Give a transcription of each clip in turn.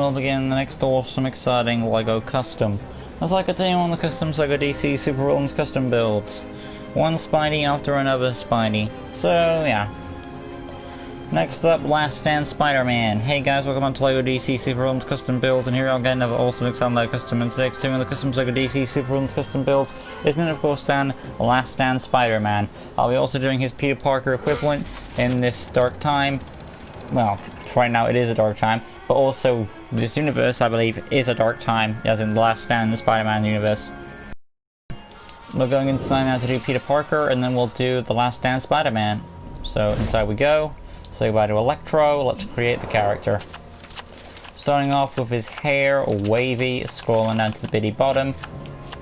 we'll begin the next awesome, exciting LEGO custom. As I continue on the customs LEGO DC Super Villains custom builds. One Spidey after another Spidey. So, yeah. Next up, Last Stand Spider-Man. Hey guys, welcome on to LEGO DC Super Villains custom builds, and here I'll get another awesome, exciting LEGO custom. And today, continuing the customs LEGO DC Super Villains custom builds, is going to, of course, stand Last Stand Spider-Man. I'll be also doing his Peter Parker equivalent in this dark time. Well, right now it is a dark time, but also this universe, I believe, is a dark time, as in the Last Stand in the Spider-Man universe. We're going inside now to do Peter Parker, and then we'll do the Last Stand Spider-Man. So inside we go. Say goodbye to Electro. Let's create the character. Starting off with his hair, wavy, scrolling down to the bitty bottom,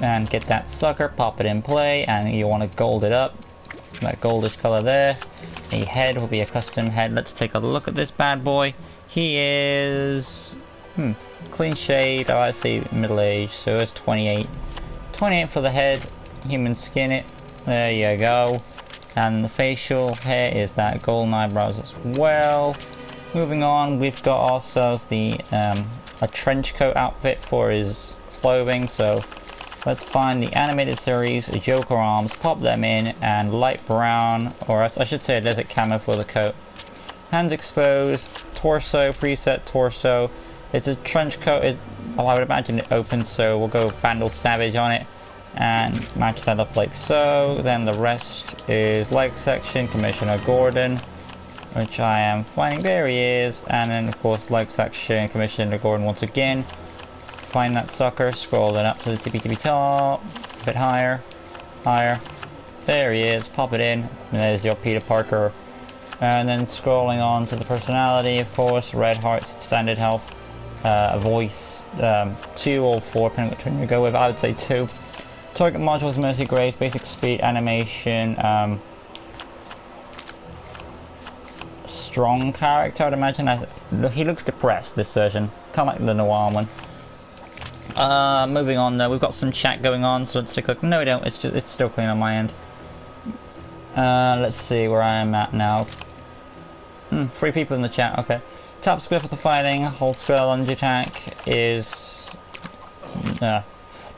and get that sucker, pop it in play, and you want to gold it up. That goldish color there. A head will be a custom head. Let's take a look at this bad boy. He is clean shade. Oh, I see middle age, so it's 28. 28 for the head. Human skin it. There you go. And the facial hair is that golden eyebrows as well. Moving on, we've got ourselves the a trench coat outfit for his clothing. So let's find the animated series Joker arms, pop them in, and light brown, or I should say a desert camo for the coat. Hands exposed, torso, preset torso. It's a trench coat. I would imagine it opens, so we'll go Vandal Savage on it and match that up like so. Then the rest is leg section, Commissioner Gordon, which I am finding. There he is. And then of course leg section, Commissioner Gordon once again. Find that sucker, scroll it up to the tippy top, a bit higher, higher. There he is, pop it in, and there's your Peter Parker. And then scrolling on to the personality, of course, red hearts, standard health, a voice, 2 or 4, depending which one you go with. I would say 2. Target modules, Mercy Grace, basic speed, animation, strong character, I'd imagine. He looks depressed, this version, kind of like the Noir one. Moving on though, we've got some chat going on, so let's take a look. No we don't, it's still clean on my end. Let's see where I am at now. 3 people in the chat, okay. Tap square for the fighting, hold square lunge attack is...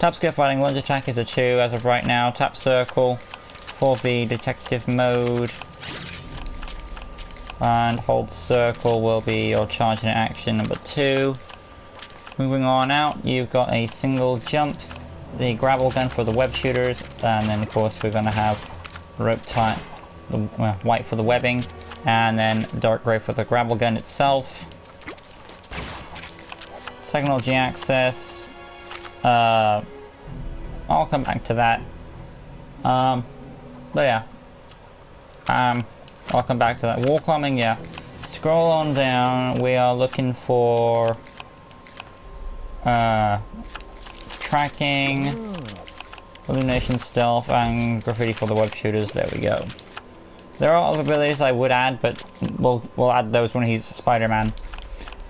Tap square fighting, lunge attack is a 2 as of right now. Tap circle for the detective mode. And hold circle will be your charge in action number 2. Moving on out, you've got a single jump, the grapple gun for the web shooters, and then of course we're going to have rope type, white for the webbing, and then dark grey for the grapple gun itself. Technology access, I'll come back to that, but yeah, I'll come back to that. Wall climbing, yeah. Scroll on down, we are looking for tracking, illumination, stealth, and graffiti for the web shooters. There we go. There are other abilities I would add, but we'll add those when he's Spider-Man.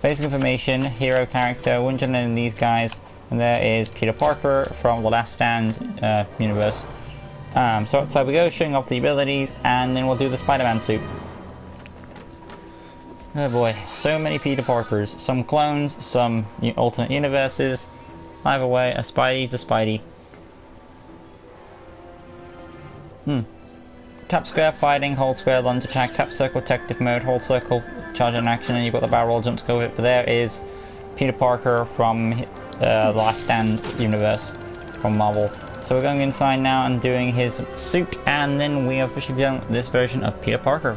Basic information, hero character, wouldn't you know these guys? And there is Peter Parker from the Last Stand universe. So outside we go, showing off the abilities, and then we'll do the Spider-Man suit. Oh boy, so many Peter Parkers. Some clones, some alternate universes. Either way, a Spidey's a Spidey. Tap square fighting, hold square lunge attack, tap circle detective mode, hold circle charge in action, and you've got the barrel roll jump to go with it. But there is Peter Parker from the Last Stand universe from Marvel. So we're going inside now and doing his suit, and then we are officially done this version of Peter Parker.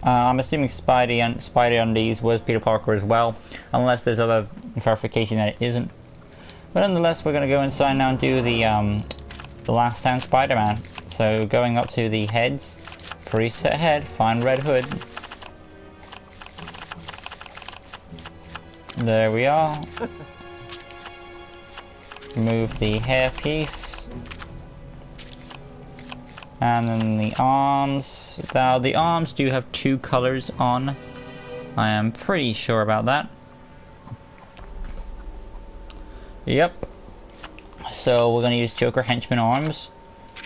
I'm assuming Spidey Undies was Peter Parker as well, unless there's other verification that it isn't. But nonetheless, we're going to go inside now and do the Last Stand Spider-Man. So going up to the heads, preset head, find Red Hood. There we are. Remove the hair piece. And then the arms. Now the arms do have 2 colors on. I am pretty sure about that. Yep. So we're going to use Joker Henchman arms.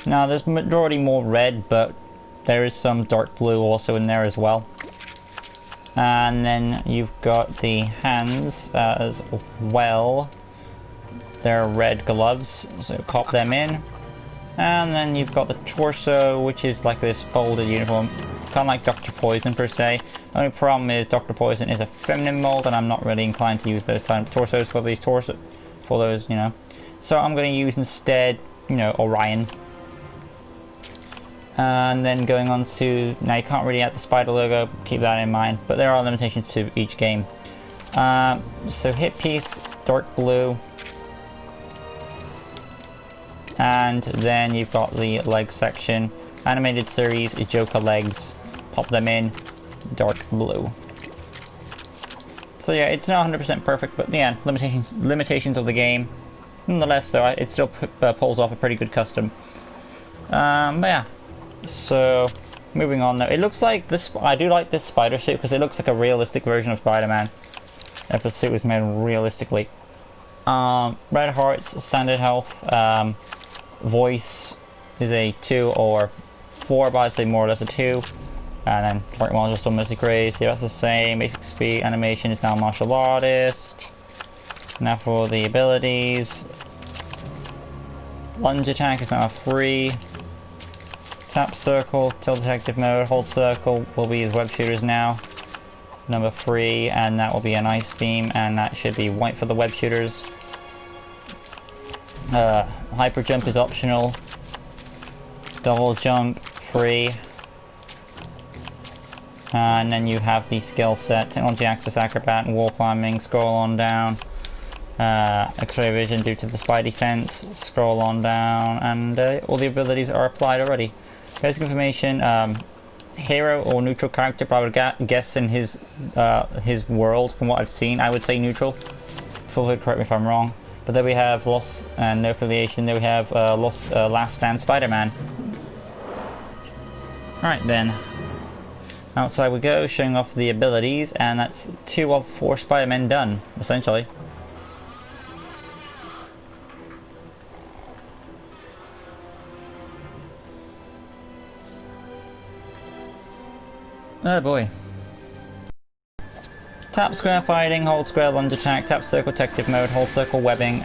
Now there's majority more red, but there is some dark blue also in there as well. And then you've got the hands as well. They're red gloves, so cop them in. And then you've got the torso, which is like this folded uniform, kind of like Dr. Poison per se. Only problem is Dr. Poison is a feminine mold, and I'm not really inclined to use those type of torsos for these you know. So I'm going to use instead, you know, Orion. And then going on to, now you can't really add the spider logo, keep that in mind, but there are limitations to each game. So hit piece, dark blue. And then you've got the leg section, animated series, Joker legs, pop them in, dark blue. So yeah, it's not 100% perfect, but yeah, limitations of the game. Nonetheless though, it still pulls off a pretty good custom. But yeah, so moving on now. It looks like this, I do like this spider suit because it looks like a realistic version of Spider-Man. If the suit was made realistically. Red hearts, standard health, voice is a 2 or 4, but I'd say more or less a 2. And then target module still Mystic Rays. Yeah, that's the same. Basic speed animation is now martial artist. Now for the abilities. Lunge attack is now free. Tap circle, tilt detective mode, hold circle will be his web shooters now. Number 3, and that will be an ice beam, and that should be white for the web shooters. Hyper jump is optional. Double jump, free. And then you have the skill set, Technology Access Acrobat, Wall Climbing, scroll on down. X-ray vision due to the Spidey sense, scroll on down, and all the abilities are applied already. Basic information, hero or neutral character, but I would guess in his world, from what I've seen, I would say neutral. Feel free to correct me if I'm wrong. But there we have Lost and no affiliation. There we have Last Stand Spider-Man. Alright then. Outside we go, showing off the abilities, and that's 2 of 4 Spider-Men done, essentially. Oh boy. Tap square fighting, hold square lunge attack, tap circle detective mode, hold circle webbing.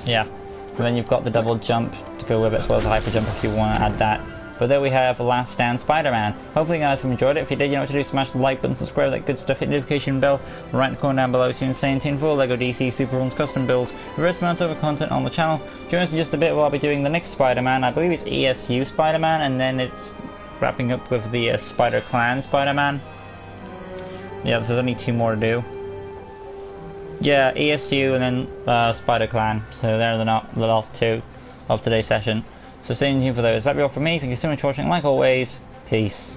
Yeah. And then you've got the double jump to go with it, as well as the hyper jump if you want to add that. But there we have Last Stand Spider-Man. Hopefully you guys have enjoyed it. If you did, you know what to do. Smash the like button, subscribe, that good stuff, hit the notification bell. Right in the corner down below, so you can stay in tune for LEGO DC Super Villains custom builds. Various amounts of content on the channel. Join us in just a bit while I'll be doing the next Spider-Man. I believe it's ESU Spider-Man, and then it's wrapping up with the Spider Clan Spider-Man. Yeah, there's only 2 more to do. Yeah, ESU and then Spider Clan. So they're the last 2 of today's session. So stay tuned for those. That'll be all from me. Thank you so much for watching. Like always, peace.